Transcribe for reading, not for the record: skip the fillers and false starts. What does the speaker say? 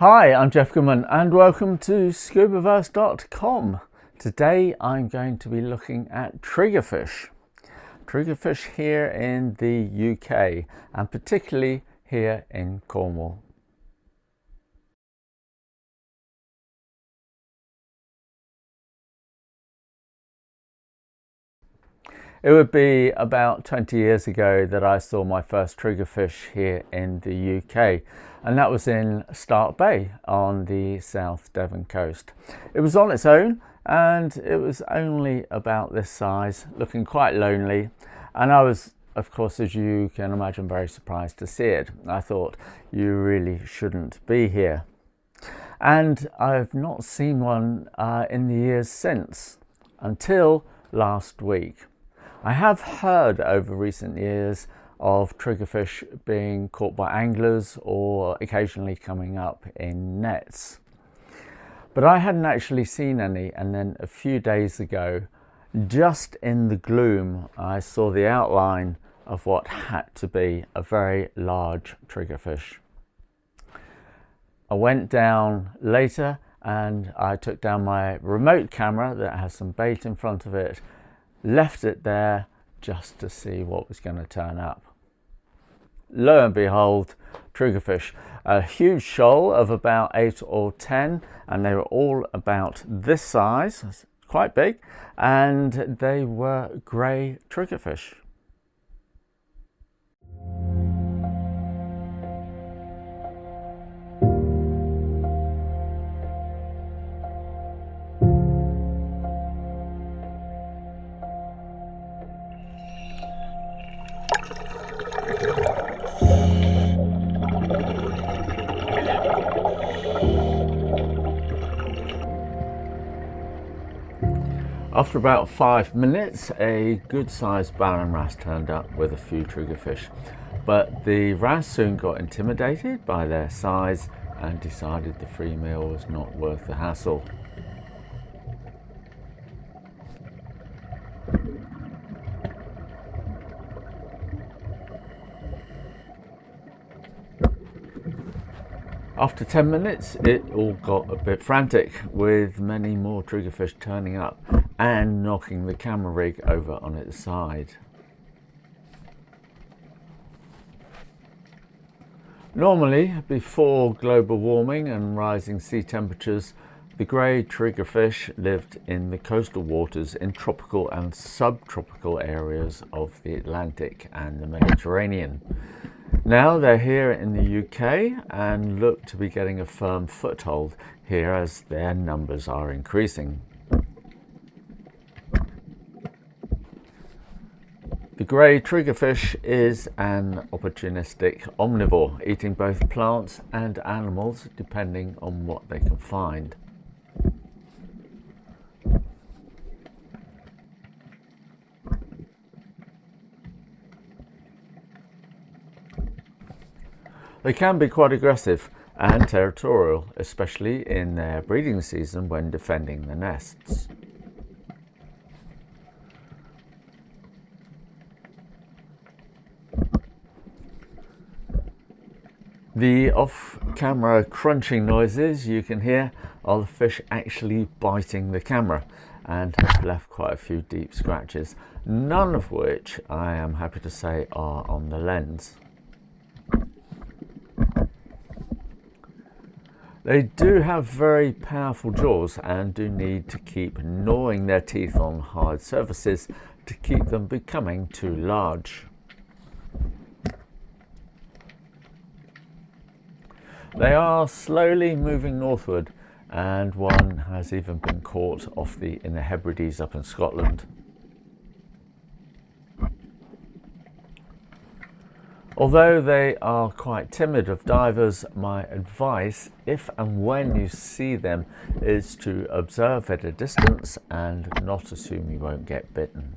Hi, I'm Jeff Goodman and welcome to scubaverse.com. Today I'm going to be looking at triggerfish. Triggerfish here in the UK and particularly here in Cornwall. It would be about 20 years ago that I saw my first triggerfish here in the UK, and that was in Stark Bay on the South Devon coast. It was on its own and it was only about this size, looking quite lonely, and I was, of course, as you can imagine, very surprised to see it. I thought, you really shouldn't be here. And I've not seen one in the years since, until last week. I have heard over recent years of triggerfish being caught by anglers or occasionally coming up in nets, but I hadn't actually seen any, and then a few days ago, just in the gloom, I saw the outline of what had to be a very large triggerfish. I went down later and I took down my remote camera that has some bait in front of it, left it there just to see what was going to turn up. Lo and behold, triggerfish, a huge shoal of about 8 or 10, and they were all about this size, quite big, and they were grey triggerfish. After about 5 minutes, a good-sized ballan wrasse turned up with a few triggerfish, but the wrasse soon got intimidated by their size and decided the free meal was not worth the hassle. After 10 minutes, it all got a bit frantic, with many more triggerfish turning up and knocking the camera rig over on its side. Normally, before global warming and rising sea temperatures, the grey triggerfish lived in the coastal waters in tropical and subtropical areas of the Atlantic and the Mediterranean. Now they're here in the UK and look to be getting a firm foothold here as their numbers are increasing. The grey triggerfish is an opportunistic omnivore, eating both plants and animals depending on what they can find. They can be quite aggressive and territorial, especially in their breeding season when defending the nests. The off-camera crunching noises you can hear are the fish actually biting the camera, and have left quite a few deep scratches, none of which I am happy to say are on the lens. They do have very powerful jaws and do need to keep gnawing their teeth on hard surfaces to keep them becoming too large. They are slowly moving northward, and one has even been caught off the Inner Hebrides up in Scotland. Although they are quite timid of divers, my advice, if and when you see them, is to observe at a distance and not assume you won't get bitten.